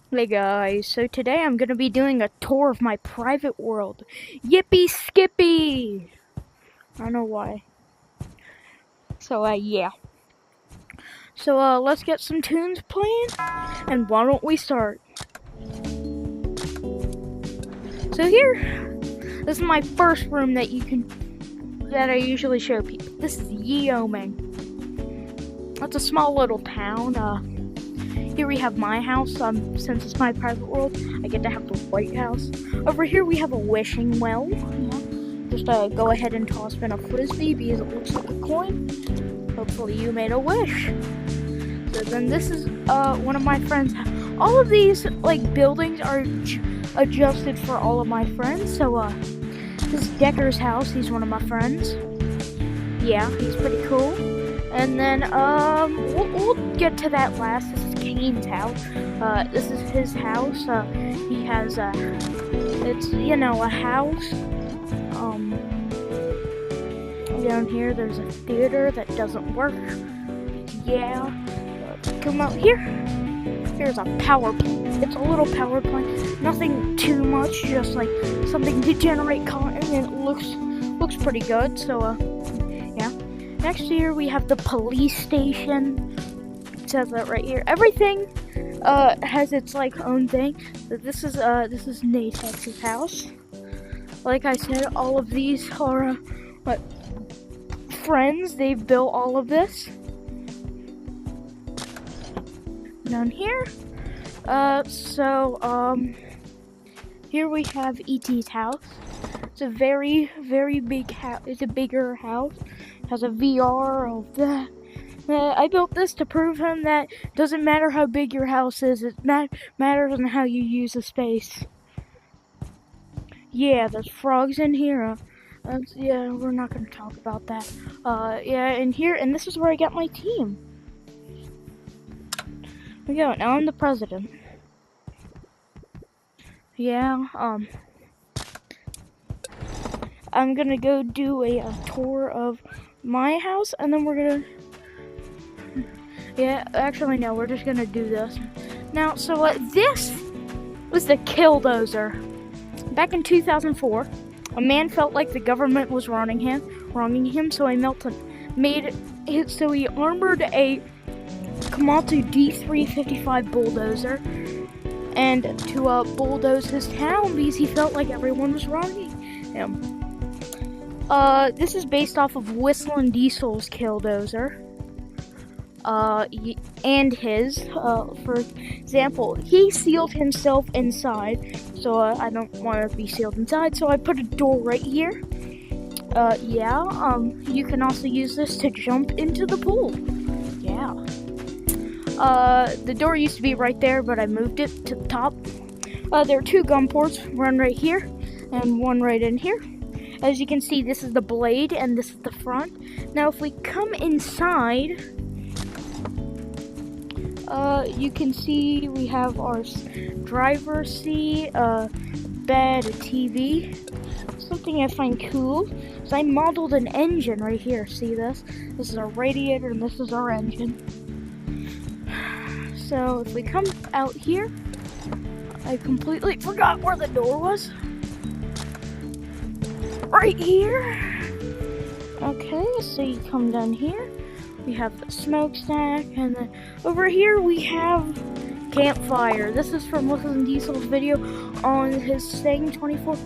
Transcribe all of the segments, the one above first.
Hey guys, so today I'm gonna be doing a tour of my private world. Yippee skippy! I don't know why. So yeah. So let's get some tunes playing, and why don't we start? So here, this is my first room that I usually show people. This is Yeoming. It's a small little town. Here we have my house. Since it's my private world, I get to have the White House. Over here we have a wishing well. Just go ahead and toss in a frisbee because it looks like a coin. Hopefully you made a wish. So then this is one of my friends. All of these buildings are adjusted for all of my friends. So this is Decker's house. He's one of my friends. Yeah, he's pretty cool. And then we'll get to that last. This is Kane's house. This is his house. He has it's a house. Down here there's a theater that doesn't work. Yeah. Come out here. Here's a power plant. It's a little power plant. Nothing too much, just like something to generate cotton, and it looks pretty good. So yeah. Next here we have the police station. It says that right here. Everything has its own thing. So this is Natex's house. Like I said, all of these are friends. They've built all of this. Down here. Here we have E.T.'s house. It's a very, very big house. It's a bigger house. It has a VR of that. I built this to prove him that it doesn't matter how big your house is. It matters on how you use the space. Yeah, there's frogs in here. Yeah, we're not gonna talk about that. Yeah, and this is where I got my team. There we go. Now I'm the president. Yeah. I'm gonna go do a tour of my house, and then we're gonna. Yeah, actually no, we're just gonna do this. Now, so this was the Killdozer. Back in 2004, a man felt like the government was wronging him, so he armored a Komatsu D355 bulldozer and to bulldoze his town because he felt like everyone was wronging him. This is based off of Whistling Diesel's Killdozer. And his, for example, he sealed himself inside, so I don't want to be sealed inside, so I put a door right here. Yeah, you can also use this to jump into the pool. Yeah. The door used to be right there, but I moved it to the top. There are two gun ports, one right here, and one right in here. As you can see, this is the blade, and this is the front. Now, if we come inside, you can see we have our driver's seat, bed, a TV. Something I find cool is I modeled an engine right here. See this? This is our radiator and this is our engine. So if we come out here, I completely forgot where the door was. Right here. Okay, so you come down here. We have the smokestack, and then over here we have campfire. This is from Whistling Diesel's video on his staying 24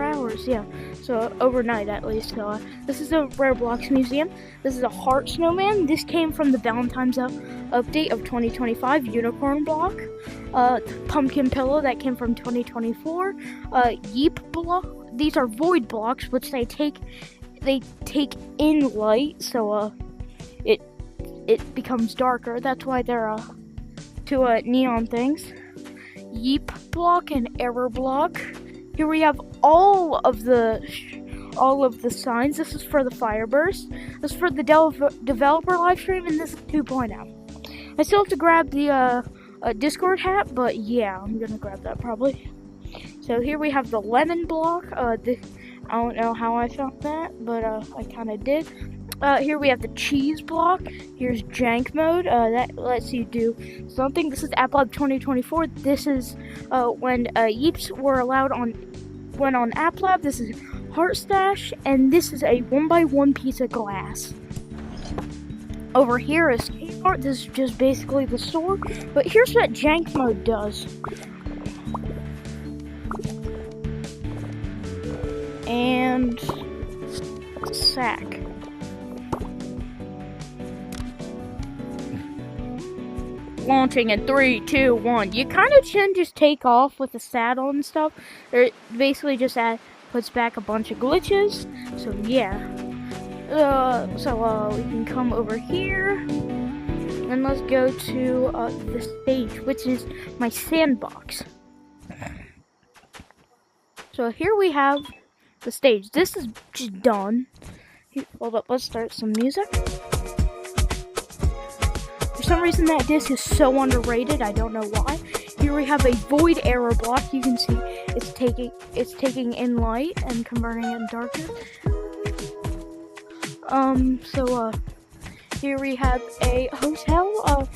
hours, yeah. So overnight at least. So this is a Rare Blocks museum. This is a heart snowman. This came from the Valentine's update of 2025 unicorn block. Pumpkin pillow that came from 2024. Yeep block. These are void blocks, which they take in light, so it becomes darker. That's why they're two neon things. Yeep block and error block. Here we have all of the signs. This is for the Fireburst. This is for the developer live stream, and this is 2.0. I still have to grab the Discord hat, but yeah, I'm gonna grab that probably. So here we have the lemon block. I don't know how I found that, but I kind of did. Here we have the cheese block. Here's jank mode. That lets you do something. This is App Lab 2024. This is when Yeeps were allowed on App Lab. This is Heart Stash, and this is a 1x1 piece of glass. Over here is Kmart. This is just basically the store. But here's what jank mode does. And sack. Launching in 3, 2, 1. You kind of can just take off with the saddle and stuff. It basically just puts back a bunch of glitches. So yeah. We can come over here. And let's go to the stage, which is my sandbox. So here we have the stage. This is just done. Hold up, let's start some music. For some reason that disc is so underrated, I don't know why. Here we have a void error block. You can see it's taking in light and converting it in darkness. Here we have a hotel.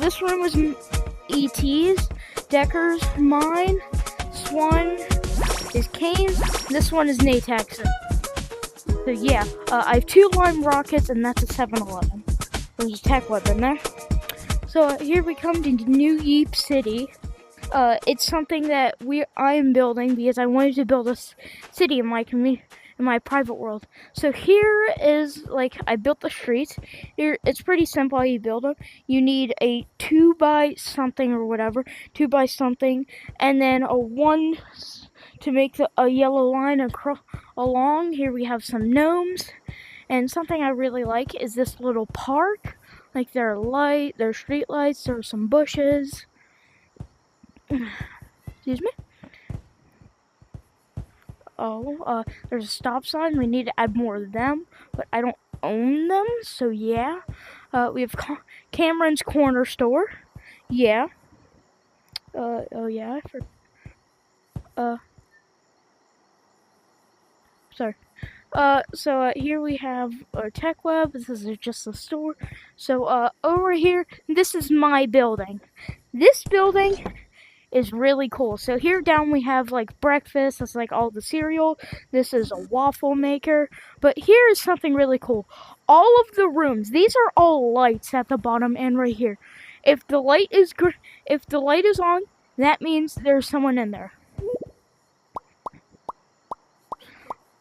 This room is E.T.'s, Decker's, mine, Swan is Kane's, this one is Natax's. So yeah, I have 2 lime rockets, and that's a 7-Eleven. There's a tech weapon there. So here we come to New Yeep City. It's something that I am building because I wanted to build a city in my community, in my private world. So here is, I built the streets. Here, it's pretty simple how you build them. You need a 2x something or whatever, 2x something, and then a 1 to make a yellow line along. Here we have some gnomes, and something I really like is this little park. There are street lights, there are some bushes. Excuse me. There's a stop sign. We need to add more of them, but I don't own them, so yeah. We have Cameron's Corner Store. Yeah. Oh yeah, sorry. Here we have our tech web. This is just the store. So, over here, this is my building. This building is really cool. So here down we have breakfast. That's all the cereal. This is a waffle maker. But here is something really cool. All of the rooms, these are all lights at the bottom and right here. If the light is on, that means there's someone in there.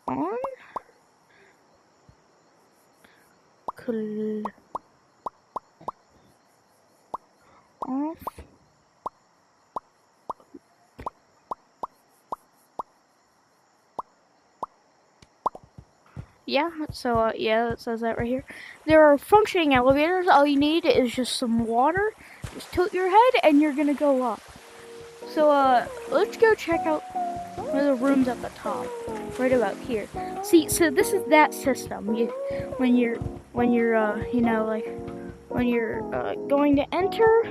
On. Off. Yeah, so yeah, it says that right here. There are functioning elevators. All you need is just some water. Just tilt your head and you're gonna go up. So let's go check out one of the rooms at the top, right about here. See, so this is that system. When you're going to enter,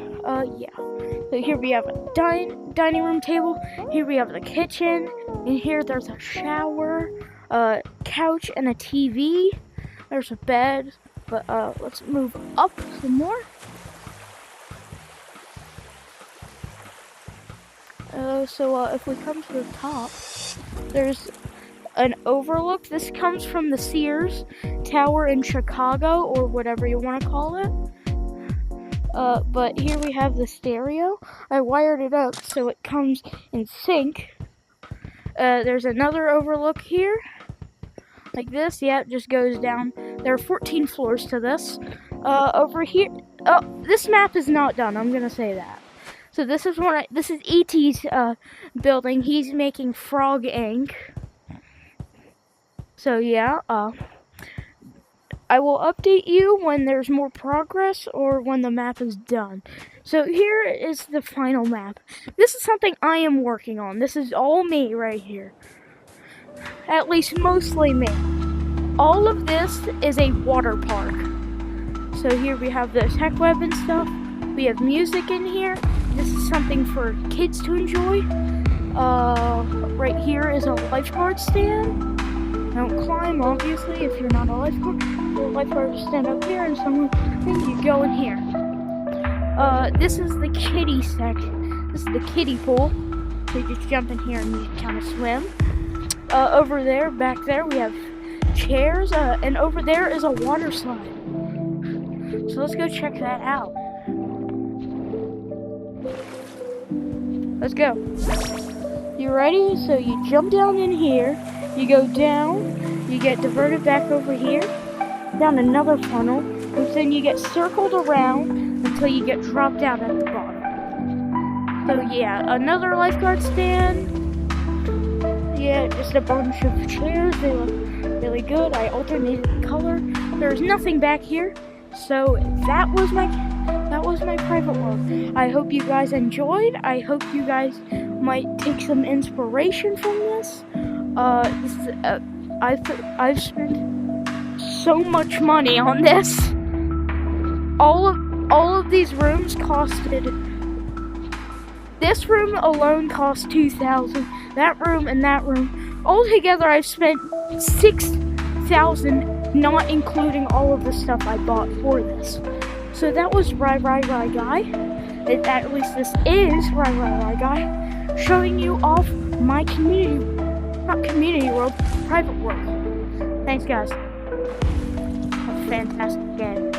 yeah. So here we have a dining room table. Here we have the kitchen, and here there's a shower, a couch, and a TV. There's a bed, but let's move up some more. If we come to the top, there's an overlook. This comes from the Sears Tower in Chicago, or whatever you want to call it. But here we have the stereo. I wired it up so it comes in sync. There's another overlook here, like this. Yeah, it just goes down. There are 14 floors to this. Over here, this map is not done. I'm gonna say that. So this is E.T.'s building. He's making Frog Inc. So yeah, I will update you when there's more progress or when the map is done. So here is the final map. This is something I am working on. This is all me right here. At least mostly me. All of this is a water park. So here we have the tech web and stuff. We have music in here. This is something for kids to enjoy. Right here is a lifeguard stand. Don't climb, obviously, if you're not a lifeguard. You're a lifeguard, just stand up here, and you go in here. This is the kiddie section. This is the kiddie pool. So you just jump in here and you kind of swim. Over there, back there, we have chairs, and over there is a water slide. So let's go check that out. Let's go. You ready? So you jump down in here, you go down, you get diverted back over here, down another funnel, and then you get circled around until you get dropped out at the bottom. So yeah, another lifeguard stand. Yeah, just a bunch of chairs. They look really good. I alternated the color. There's nothing back here. So that was my private world. I hope you guys enjoyed. I hope you guys might take some inspiration from this. I've spent so much money on this. All of these rooms costed. This room alone cost $2,000. That room and that room. Altogether, I've spent $6,000, not including all of the stuff I bought for this. So that was Rye Guy. At least this is Rye Guy, showing you off my community world, private world. Thanks, guys. Have a fantastic day.